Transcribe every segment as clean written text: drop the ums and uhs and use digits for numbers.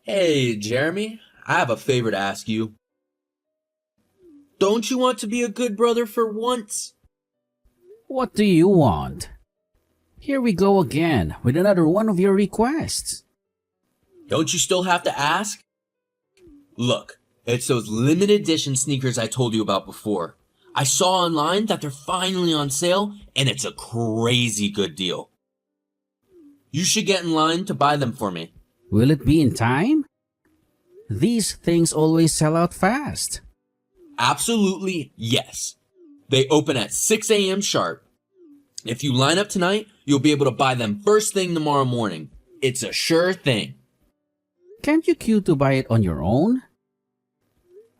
Hey, Jeremy, I have a favor to ask you. Don't you want to be a good brother for once? What do you want? Here we go again with another one of your requests. Don't you still have to ask? Look, it's those limited edition sneakers I told you about before. I saw online that they're finally on sale, and it's a crazy good deal. You should get in line to buy them for me. Will it be in time? These things always sell out fast. Absolutely yes. They open at 6 a.m. sharp. If you line up tonight, you'll be able to buy them first thing tomorrow morning. It's a sure thing. Can't you queue to buy it on your own?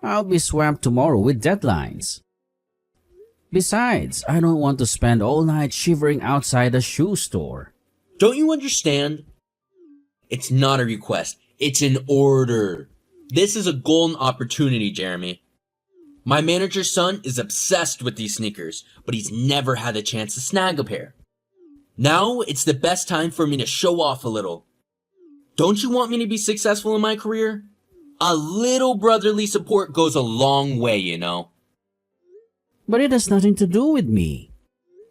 I'll be swamped tomorrow with deadlines. Besides, I don't want to spend all night shivering outside a shoe store. Don't you understand? It's not a request. It's an order. This is a golden opportunity, Jeremy. My manager's son is obsessed with these sneakers, but he's never had a chance to snag a pair. Now it's the best time for me to show off a little. Don't you want me to be successful in my career? A little brotherly support goes a long way, you know. But it has nothing to do with me.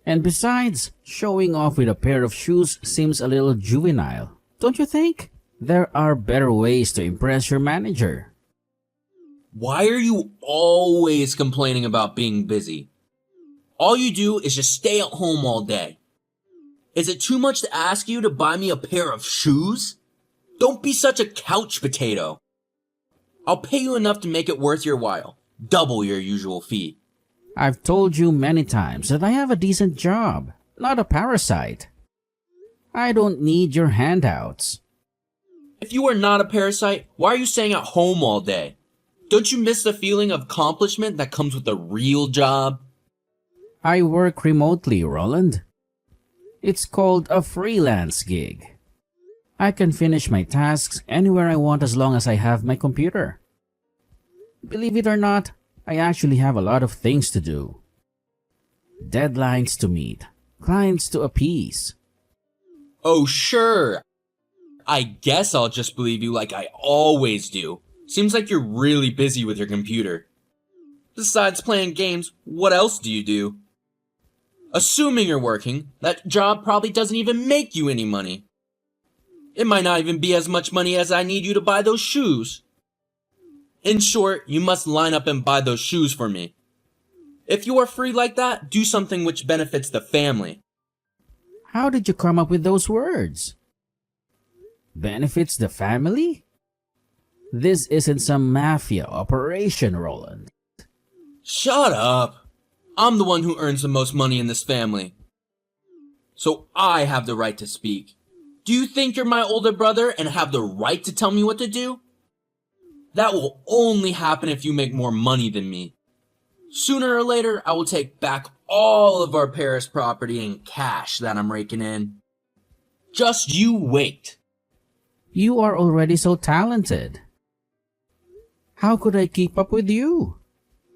And besides, showing off with a pair of shoes seems a little juvenile, don't you think? There are better ways to impress your manager. Why are you always complaining about being busy? All you do is just stay at home all day. Is it too much to ask you to buy me a pair of shoes? Don't be such a couch potato. I'll pay you enough to make it worth your while. Double your usual fee. I've told you many times that I have a decent job, not a parasite. I don't need your handouts. If you are not a parasite, why are you staying at home all day? Don't you miss the feeling of accomplishment that comes with a real job? I work remotely, Roland. It's called a freelance gig. I can finish my tasks anywhere I want as long as I have my computer. Believe it or not, I actually have a lot of things to do. Deadlines to meet, clients to appease. Oh, sure. I guess I'll just believe you like I always do. Seems like you're really busy with your computer. Besides playing games, what else do you do? Assuming you're working, that job probably doesn't even make you any money. It might not even be as much money as I need you to buy those shoes. In short, you must line up and buy those shoes for me. If you are free like that, do something which benefits the family. How did you come up with those words? Benefits the family? This isn't some mafia operation, Roland. Shut up. I'm the one who earns the most money in this family. So I have the right to speak. Do you think you're my older brother and have the right to tell me what to do? That will only happen if you make more money than me. Sooner or later, I will take back all of our Paris property in cash that I'm raking in. Just you wait. You are already so talented. How could I keep up with you?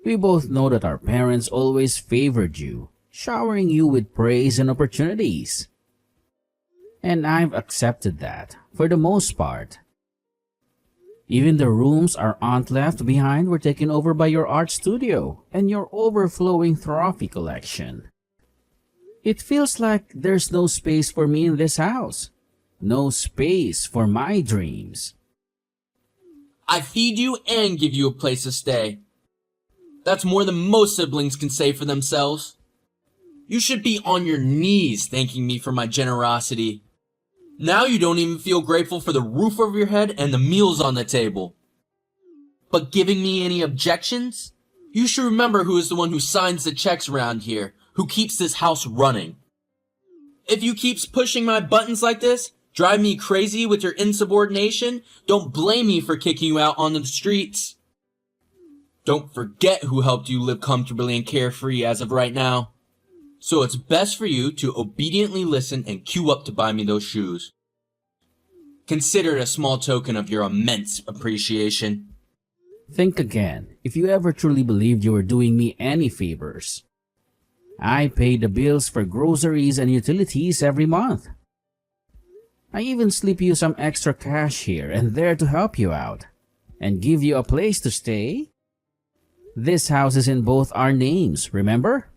We both know that our parents always favored you, showering you with praise and opportunities. And I've accepted that, for the most part. Even the rooms our aunt left behind were taken over by your art studio and your overflowing trophy collection. It feels like there's no space for me in this house. No space for my dreams. I feed you and give you a place to stay. That's more than most siblings can say for themselves. You should be on your knees thanking me for my generosity. Now you don't even feel grateful for the roof over your head and the meals on the table. But giving me any objections? You should remember who is the one who signs the checks around here, who keeps this house running. If you keep pushing my buttons like this, drive me crazy with your insubordination, don't blame me for kicking you out on the streets. Don't forget who helped you live comfortably and carefree as of right now. So it's best for you to obediently listen and queue up to buy me those shoes. Consider it a small token of your immense appreciation. Think again, if you ever truly believed you were doing me any favors. I pay the bills for groceries and utilities every month. I even slip you some extra cash here and there to help you out and give you a place to stay. This house is in both our names, remember?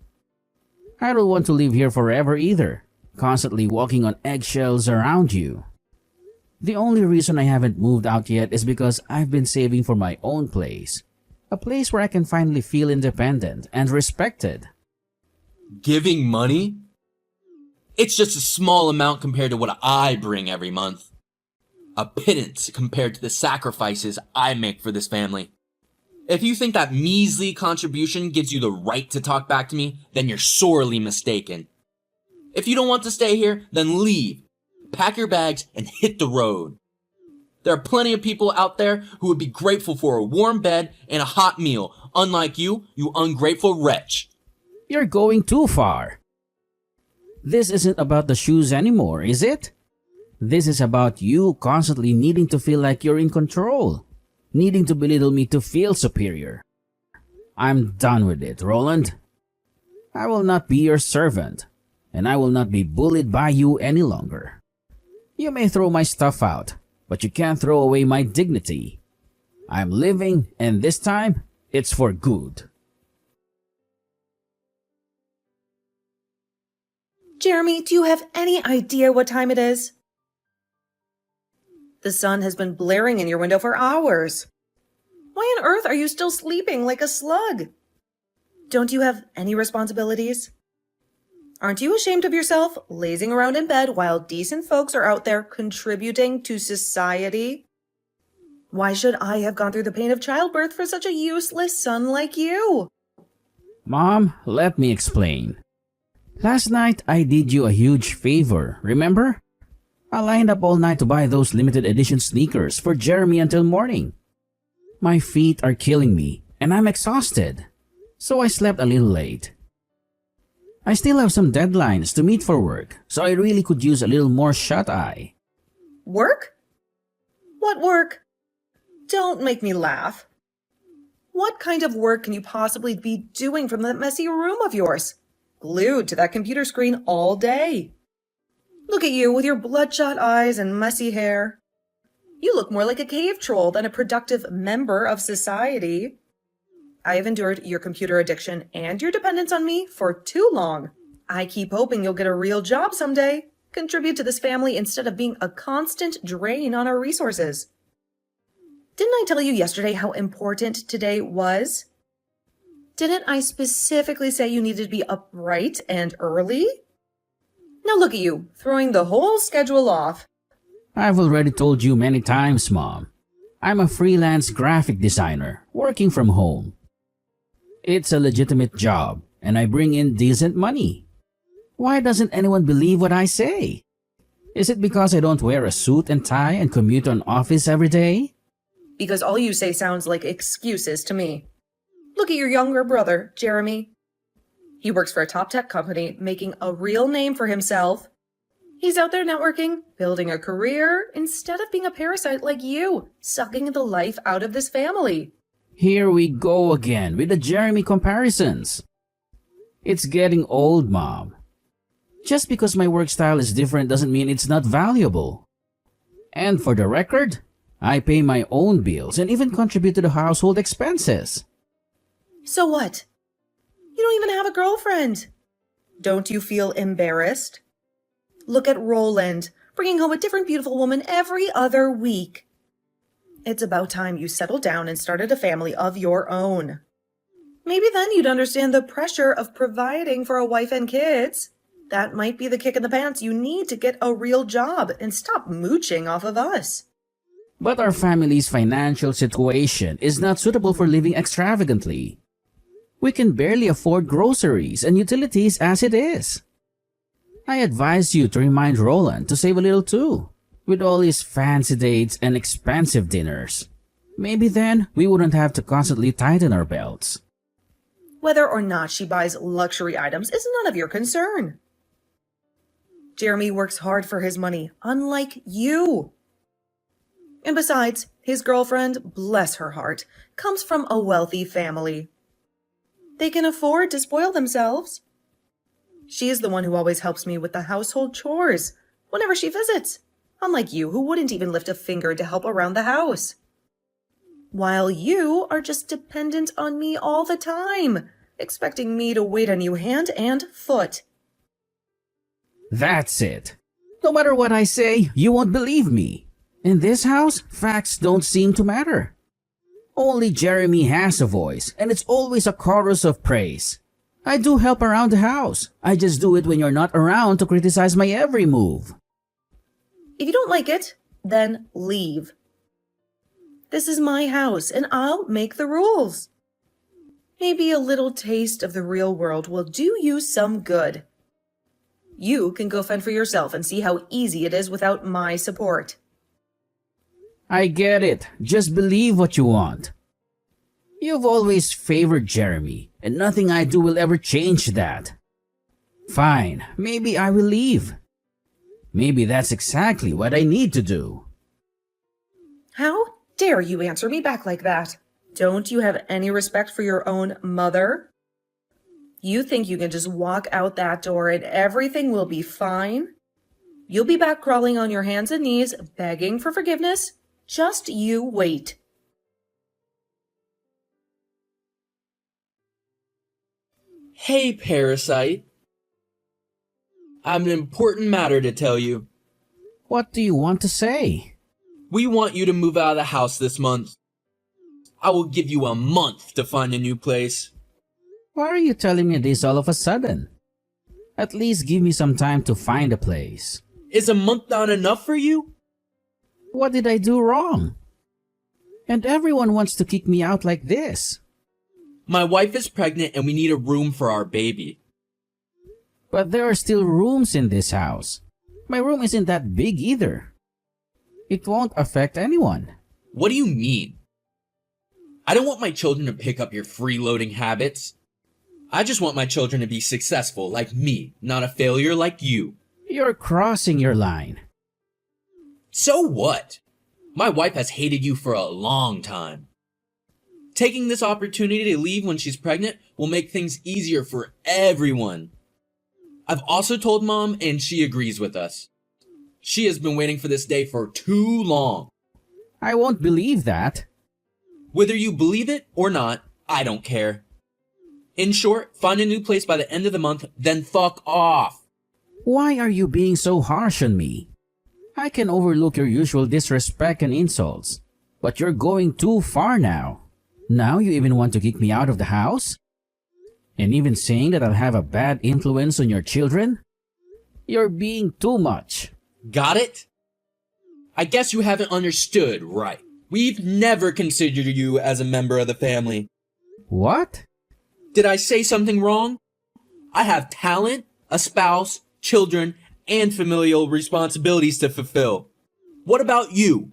I don't want to live here forever either, constantly walking on eggshells around you. The only reason I haven't moved out yet is because I've been saving for my own place. A place where I can finally feel independent and respected. Giving money? It's just a small amount compared to what I bring every month. A pittance compared to the sacrifices I make for this family. If you think that measly contribution gives you the right to talk back to me, then you're sorely mistaken. If you don't want to stay here, then leave. Pack your bags and hit the road. There are plenty of people out there who would be grateful for a warm bed and a hot meal, unlike you, you ungrateful wretch. You're going too far. This isn't about the shoes anymore, is it? This is about you constantly needing to feel like you're in control. Needing to belittle me to feel superior. I'm done with it, Roland. I will not be your servant, and I will not be bullied by you any longer. You may throw my stuff out, but you can't throw away my dignity. I'm living, and this time, it's for good. Jeremy, do you have any idea what time it is? The sun has been blaring in your window for hours. Why on earth are you still sleeping like a slug? Don't you have any responsibilities? Aren't you ashamed of yourself, lazing around in bed while decent folks are out there contributing to society? Why should I have gone through the pain of childbirth for such a useless son like you? Mom, let me explain. Last night, I did you a huge favor, remember? I lined up all night to buy those limited edition sneakers for Jeremy until morning. My feet are killing me, and I'm exhausted. So I slept a little late. I still have some deadlines to meet for work, so I really could use a little more shut-eye. Work? What work? Don't make me laugh. What kind of work can you possibly be doing from that messy room of yours? Glued to that computer screen all day. Look at you with your bloodshot eyes and messy hair. You look more like a cave troll than a productive member of society. I have endured your computer addiction and your dependence on me for too long. I keep hoping you'll get a real job someday, contribute to this family instead of being a constant drain on our resources. Didn't I tell you yesterday how important today was? Didn't I specifically say you needed to be up bright and early? Now look at you, throwing the whole schedule off. I've already told you many times, Mom. I'm a freelance graphic designer, working from home. It's a legitimate job, and I bring in decent money. Why doesn't anyone believe what I say? Is it because I don't wear a suit and tie and commute to an office every day? Because all you say sounds like excuses to me. Look at your younger brother, Jeremy. He works for a top tech company, making a real name for himself. He's out there networking, building a career, instead of being a parasite like you, sucking the life out of this family. Here we go again with the Jeremy comparisons. It's getting old, Mom. Just because my work style is different doesn't mean it's not valuable. And for the record, I pay my own bills and even contribute to the household expenses. So what? You don't even have a girlfriend. Don't you feel embarrassed? Look at Roland, bringing home a different beautiful woman every other week. It's about time you settled down and started a family of your own. Maybe then you'd understand the pressure of providing for a wife and kids. That might be the kick in the pants you need to get a real job and stop mooching off of us. But our family's financial situation is not suitable for living extravagantly. We can barely afford groceries and utilities as it is. I advise you to remind Roland to save a little too, with all his fancy dates and expensive dinners. Maybe then we wouldn't have to constantly tighten our belts. Whether or not she buys luxury items is none of your concern. Jeremy works hard for his money, unlike you. And besides, his girlfriend, bless her heart, comes from a wealthy family. They can afford to spoil themselves. She is the one who always helps me with the household chores whenever she visits. Unlike you, who wouldn't even lift a finger to help around the house. While you are just dependent on me all the time, expecting me to wait on you hand and foot. That's it. No matter what I say, you won't believe me. In this house, facts don't seem to matter. Only Jeremy has a voice, and it's always a chorus of praise. I do help around the house. I just do it when you're not around to criticize my every move. If you don't like it, then leave. This is my house, and I'll make the rules. Maybe a little taste of the real world will do you some good. You can go fend for yourself and see how easy it is without my support. I get it. Just believe what you want. You've always favored Jeremy, and nothing I do will ever change that. Fine, maybe I will leave. Maybe that's exactly what I need to do. How dare you answer me back like that? Don't you have any respect for your own mother? You think you can just walk out that door and everything will be fine? You'll be back crawling on your hands and knees, begging for forgiveness. Just you wait. Hey, Parasite. I have an important matter to tell you. What do you want to say? We want you to move out of the house this month. I will give you a month to find a new place. Why are you telling me this all of a sudden? At least give me some time to find a place. Is a month not enough for you? What did I do wrong? And everyone wants to kick me out like this. My wife is pregnant and we need a room for our baby. But there are still rooms in this house. My room isn't that big either. It won't affect anyone. What do you mean? I don't want my children to pick up your freeloading habits. I just want my children to be successful like me, not a failure like you. You're crossing your line. So what? My wife has hated you for a long time. Taking this opportunity to leave when she's pregnant will make things easier for everyone. I've also told Mom and she agrees with us. She has been waiting for this day for too long. I won't believe that. Whether you believe it or not, I don't care. In short, find a new place by the end of the month, then fuck off. Why are you being so harsh on me? I can overlook your usual disrespect and insults, but you're going too far now. Now you even want to kick me out of the house? And even saying that I'll have a bad influence on your children? You're being too much. Got it? I guess you haven't understood, right? We've never considered you as a member of the family. What? Did I say something wrong? I have talent, a spouse, children, and familial responsibilities to fulfill. What about you?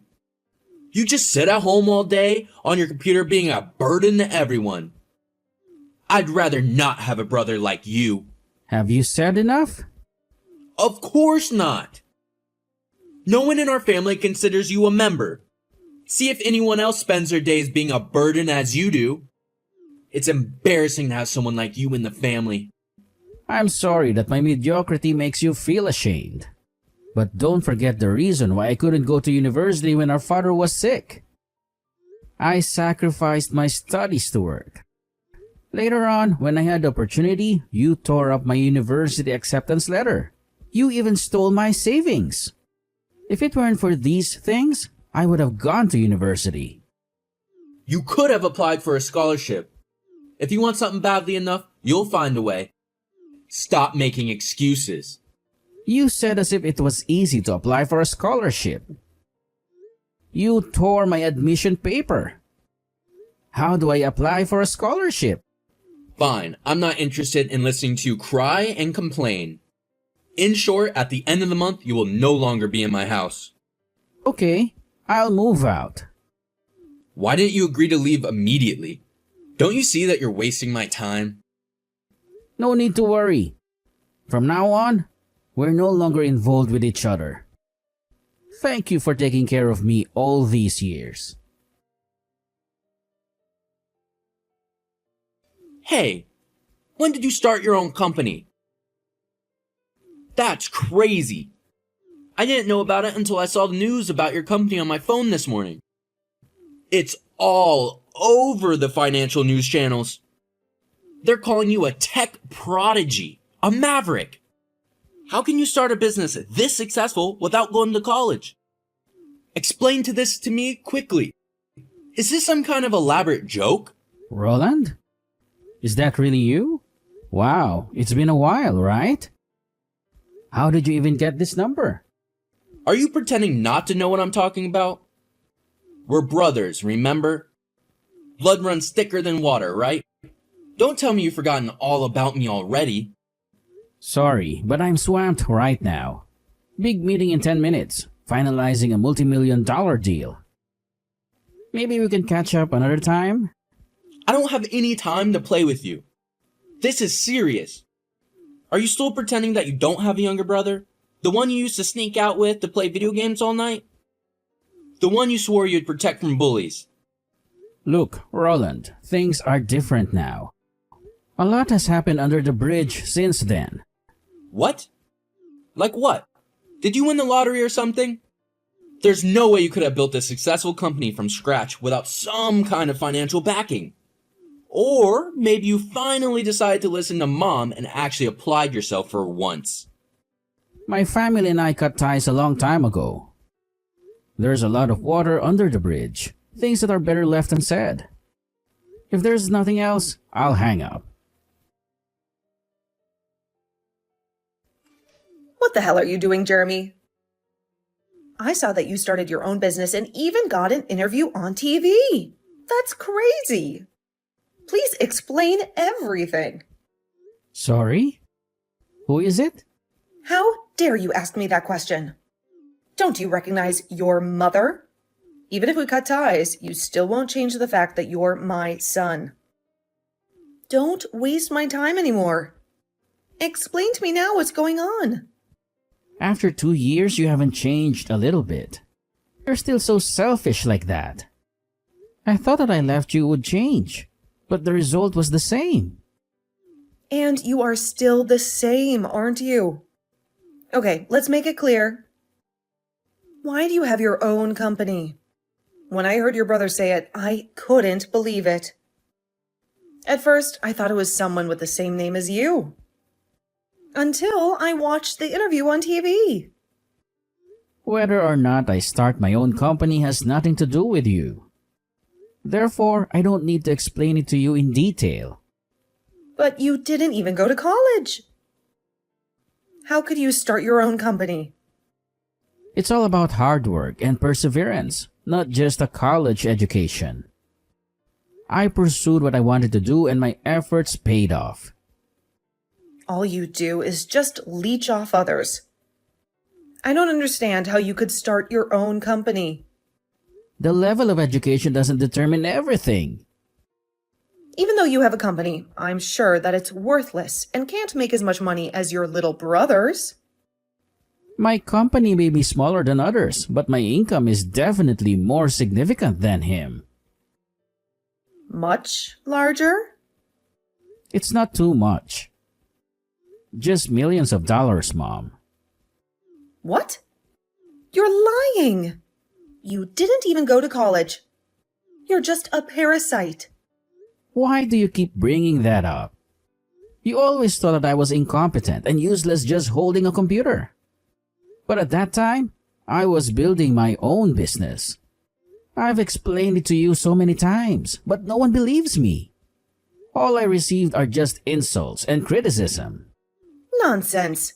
You just sit at home all day on your computer being a burden to everyone. I'd rather not have a brother like you. Have you said enough? Of course not. No one in our family considers you a member. See if anyone else spends their days being a burden as you do. It's embarrassing to have someone like you in the family. I'm sorry that my mediocrity makes you feel ashamed. But don't forget the reason why I couldn't go to university when our father was sick. I sacrificed my studies to work. Later on, when I had the opportunity, you tore up my university acceptance letter. You even stole my savings. If it weren't for these things, I would have gone to university. You could have applied for a scholarship. If you want something badly enough, you'll find a way. Stop making excuses. You said as if it was easy to apply for a scholarship. You tore my admission paper. How do I apply for a scholarship? Fine, I'm not interested in listening to you cry and complain. In short, at the end of the month, you will no longer be in my house. Okay, I'll move out. Why didn't you agree to leave immediately? Don't you see that you're wasting my time? No need to worry. From now on, we're no longer involved with each other. Thank you for taking care of me all these years. Hey, when did you start your own company? That's crazy. I didn't know about it until I saw the news about your company on my phone this morning. It's all over the financial news channels. They're calling you a tech prodigy, a maverick. How can you start a business this successful without going to college? Explain this to me quickly. Is this some kind of elaborate joke? Roland? Is that really you? Wow, it's been a while, right? How did you even get this number? Are you pretending not to know what I'm talking about? We're brothers, remember? Blood runs thicker than water, right? Don't tell me you've forgotten all about me already. Sorry, but I'm swamped right now. Big meeting in 10 minutes, finalizing a multi-million-dollar deal. Maybe we can catch up another time? I don't have any time to play with you. This is serious. Are you still pretending that you don't have a younger brother? The one you used to sneak out with to play video games all night? The one you swore you'd protect from bullies? Look, Roland, things are different now. A lot has happened under the bridge since then. What? Like what? Did you win the lottery or something? There's no way you could have built a successful company from scratch without some kind of financial backing. Or maybe you finally decided to listen to Mom and actually applied yourself for once. My family and I cut ties a long time ago. There's a lot of water under the bridge, things that are better left unsaid. If there's nothing else, I'll hang up. What the hell are you doing, Jeremy? I saw that you started your own business and even got an interview on TV. That's crazy. Please explain everything. Sorry? Who is it? How dare you ask me that question? Don't you recognize your mother? Even if we cut ties, you still won't change the fact that you're my son. Don't waste my time anymore. Explain to me now what's going on. After 2 years, you haven't changed a little bit. You're still so selfish like that. I thought that I left you would change, but the result was the same. And you are still the same, aren't you? Okay, let's make it clear. Why do you have your own company? When I heard your brother say it, I couldn't believe it. At first, I thought it was someone with the same name as you. Until I watched the interview on TV. Whether or not I start my own company has nothing to do with you. Therefore, I don't need to explain it to you in detail. But you didn't even go to college. How could you start your own company? It's all about hard work and perseverance, not just a college education. I pursued what I wanted to do and my efforts paid off. All you do is just leech off others. I don't understand how you could start your own company. The level of education doesn't determine everything. Even though you have a company, I'm sure that it's worthless and can't make as much money as your little brother's. My company may be smaller than others, but my income is definitely more significant than him. Much larger? It's not too much. Just millions of dollars, Mom. What? You're lying. You didn't even go to college. You're just a parasite. Why do you keep bringing that up? You always thought that I was incompetent and useless just holding a computer. But at that time, I was building my own business. I've explained it to you so many times, but no one believes me. All I received are just insults and criticism. Nonsense.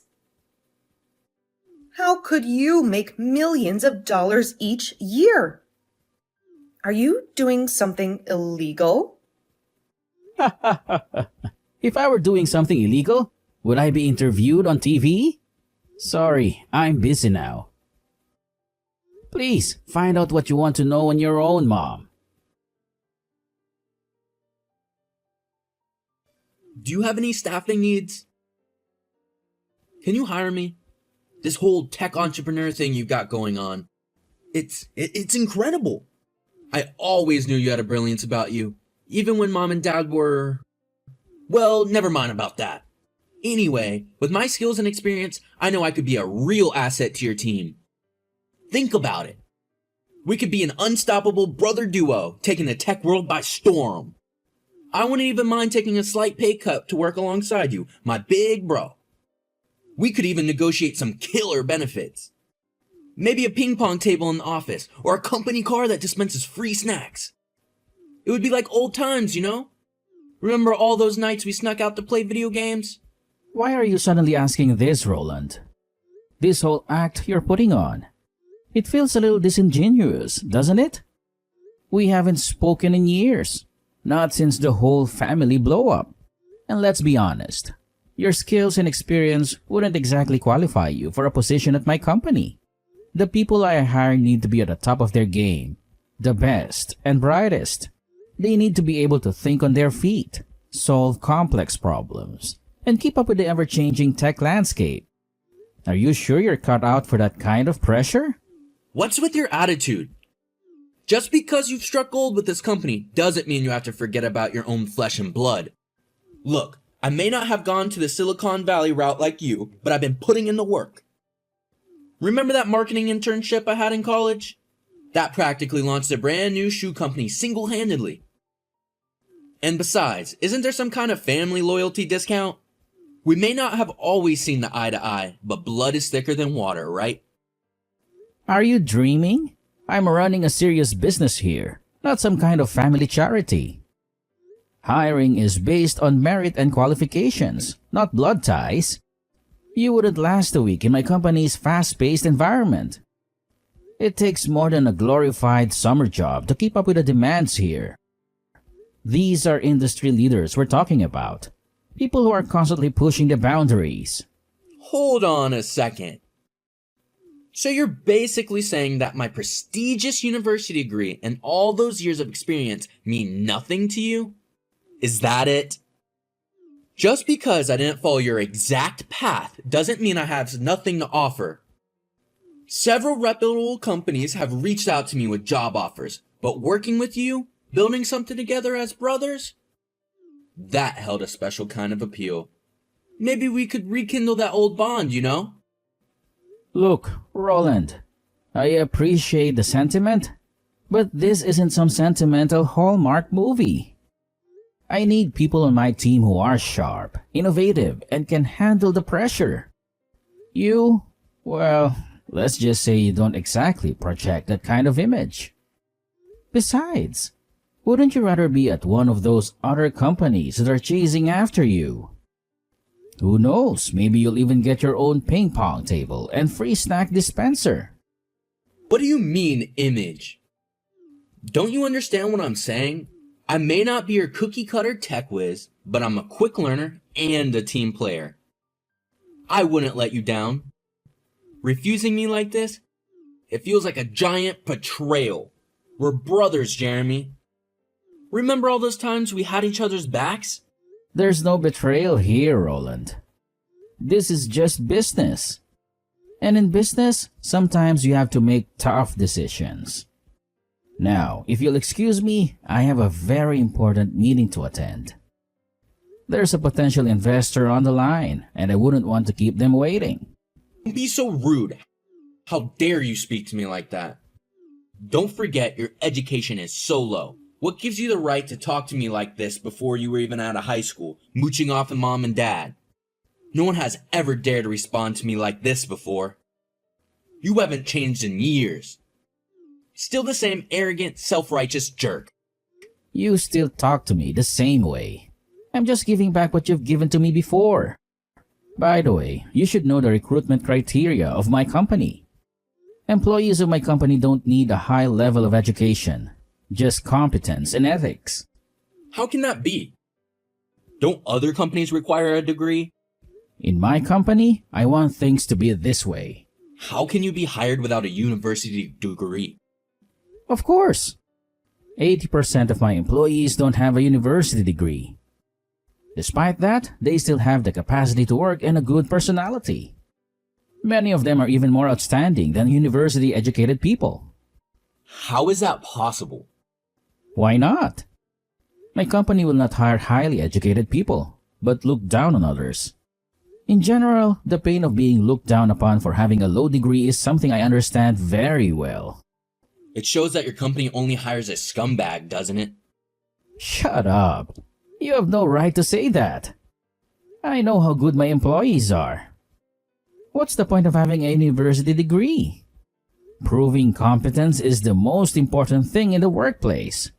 How could you make millions of dollars each year? Are you doing something illegal? If I were doing something illegal, would I be interviewed on TV? Sorry, I'm busy now. Please, find out what you want to know on your own, Mom. Do you have any staffing needs? Can you hire me? This whole tech entrepreneur thing you got going on. It's incredible. I always knew you had a brilliance about you. Even when Mom and Dad were... Well, never mind about that. Anyway, with my skills and experience, I know I could be a real asset to your team. Think about it. We could be an unstoppable brother duo, taking the tech world by storm. I wouldn't even mind taking a slight pay cut to work alongside you, my big bro. We could even negotiate some killer benefits. Maybe a ping pong table in the office, or a company car that dispenses free snacks. It would be like old times, you know? Remember all those nights we snuck out to play video games? Why are you suddenly asking this, Roland? This whole act you're putting on. It feels a little disingenuous, doesn't it? We haven't spoken in years. Not since the whole family blow-up. And let's be honest, your skills and experience wouldn't exactly qualify you for a position at my company. The people I hire need to be at the top of their game, the best and brightest. They need to be able to think on their feet, solve complex problems, and keep up with the ever-changing tech landscape. Are you sure you're cut out for that kind of pressure? What's with your attitude? Just because you've struck gold with this company doesn't mean you have to forget about your own flesh and blood. Look, I may not have gone to the Silicon Valley route like you, but I've been putting in the work. Remember that marketing internship I had in college? That practically launched a brand new shoe company single-handedly. And besides, isn't there some kind of family loyalty discount? We may not have always seen the eye to eye, but blood is thicker than water, right? Are you dreaming? I'm running a serious business here, not some kind of family charity. Hiring is based on merit and qualifications, not blood ties. You wouldn't last a week in my company's fast-paced environment. It takes more than a glorified summer job to keep up with the demands here. These are industry leaders we're talking about. People who are constantly pushing the boundaries. Hold on a second. So you're basically saying that my prestigious university degree and all those years of experience mean nothing to you? Is that it? Just because I didn't follow your exact path doesn't mean I have nothing to offer. Several reputable companies have reached out to me with job offers, but working with you, building something together as brothers, that held a special kind of appeal. Maybe we could rekindle that old bond, you know? Look, Roland, I appreciate the sentiment, but this isn't some sentimental Hallmark movie. I need people on my team who are sharp, innovative, and can handle the pressure. You, well, let's just say you don't exactly project that kind of image. Besides, wouldn't you rather be at one of those other companies that are chasing after you? Who knows, maybe you'll even get your own ping pong table and free snack dispenser. What do you mean, image? Don't you understand what I'm saying? I may not be your cookie-cutter tech whiz, but I'm a quick learner and a team player. I wouldn't let you down. Refusing me like this? It feels like a giant betrayal. We're brothers, Jeremy. Remember all those times we had each other's backs? There's no betrayal here, Roland. This is just business. And in business, sometimes you have to make tough decisions. Now, if you'll excuse me, I have a very important meeting to attend. There's a potential investor on the line, and I wouldn't want to keep them waiting. Don't be so rude. How dare you speak to me like that? Don't forget your education is so low. What gives you the right to talk to me like this before you were even out of high school, mooching off of mom and dad? No one has ever dared to respond to me like this before. You haven't changed in years. Still the same arrogant, self-righteous jerk. You still talk to me the same way. I'm just giving back what you've given to me before. By the way, you should know the recruitment criteria of my company. Employees of my company don't need a high level of education. Just competence and ethics. How can that be? Don't other companies require a degree? In my company, I want things to be this way. How can you be hired without a university degree? Of course. 80% of my employees don't have a university degree. Despite that, they still have the capacity to work and a good personality. Many of them are even more outstanding than university-educated people. How is that possible? Why not? My company will not hire highly educated people, but look down on others. In general, the pain of being looked down upon for having a low degree is something I understand very well. It shows that your company only hires a scumbag, doesn't it? Shut up. You have no right to say that. I know how good my employees are. What's the point of having a university degree? Proving competence is the most important thing in the workplace.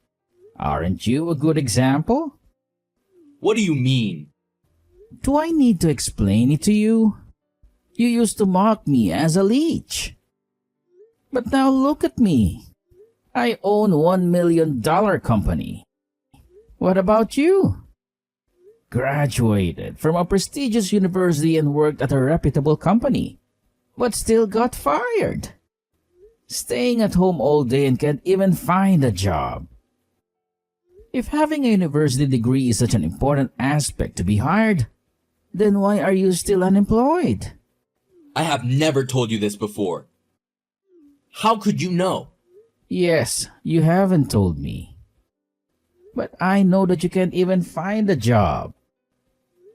Aren't you a good example? What do you mean? Do I need to explain it to you? You used to mock me as a leech. But now look at me. I own $1 million company. What about you? Graduated from a prestigious university and worked at a reputable company, but still got fired. Staying at home all day and can't even find a job. If having a university degree is such an important aspect to be hired, then why are you still unemployed? I have never told you this before. How could you know? Yes, you haven't told me. But I know that you can't even find a job.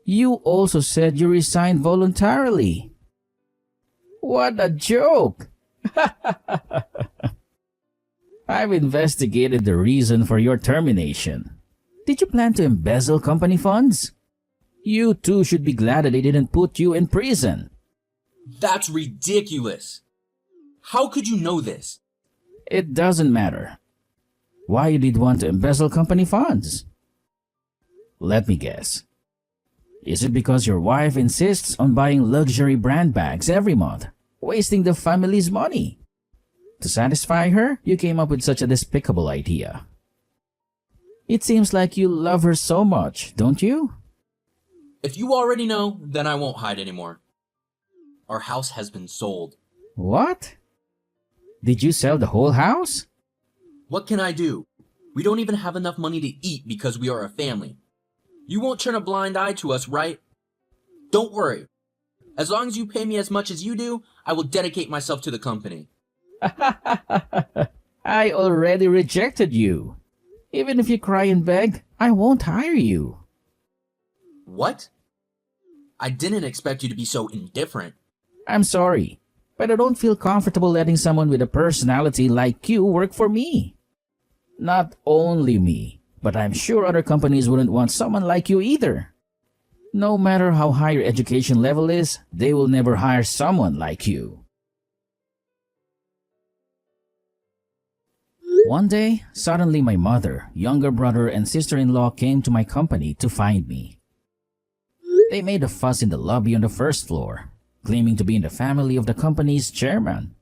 You also said you resigned voluntarily. What a joke! I've investigated the reason for your termination. Did you plan to embezzle company funds? You too should be glad that they didn't put you in prison. That's ridiculous. How could you know this? It doesn't matter. Why you did want to embezzle company funds? Let me guess. Is it because your wife insists on buying luxury brand bags every month, wasting the family's money? To satisfy her, you came up with such a despicable idea. It seems like you love her so much, don't you? If you already know, then I won't hide anymore. Our house has been sold. What? Did you sell the whole house? What can I do? We don't even have enough money to eat because we are a family. You won't turn a blind eye to us, right? Don't worry. As long as you pay me as much as you do, I will dedicate myself to the company. I already rejected you. Even if you cry and beg, I won't hire you. What? I didn't expect you to be so indifferent. I'm sorry, but I don't feel comfortable letting someone with a personality like you work for me. Not only me, but I'm sure other companies wouldn't want someone like you either. No matter how high your education level is, they will never hire someone like you. One day, suddenly my mother, younger brother, and sister-in-law came to my company to find me. They made a fuss in the lobby on the first floor, claiming to be in the family of the company's chairman.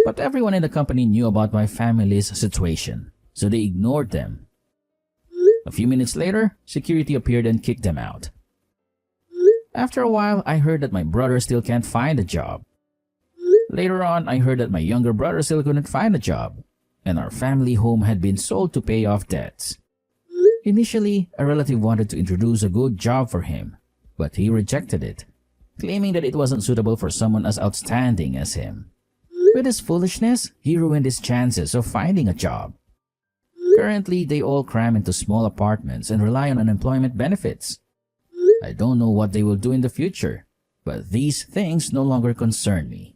But everyone in the company knew about my family's situation, so they ignored them. A few minutes later, security appeared and kicked them out. After a while, I heard that my brother still can't find a job. Later on, I heard that my younger brother still couldn't find a job, and our family home had been sold to pay off debts. Initially, a relative wanted to introduce a good job for him, but he rejected it, claiming that it wasn't suitable for someone as outstanding as him. With his foolishness, he ruined his chances of finding a job. Currently, they all cram into small apartments and rely on unemployment benefits. I don't know what they will do in the future, but these things no longer concern me.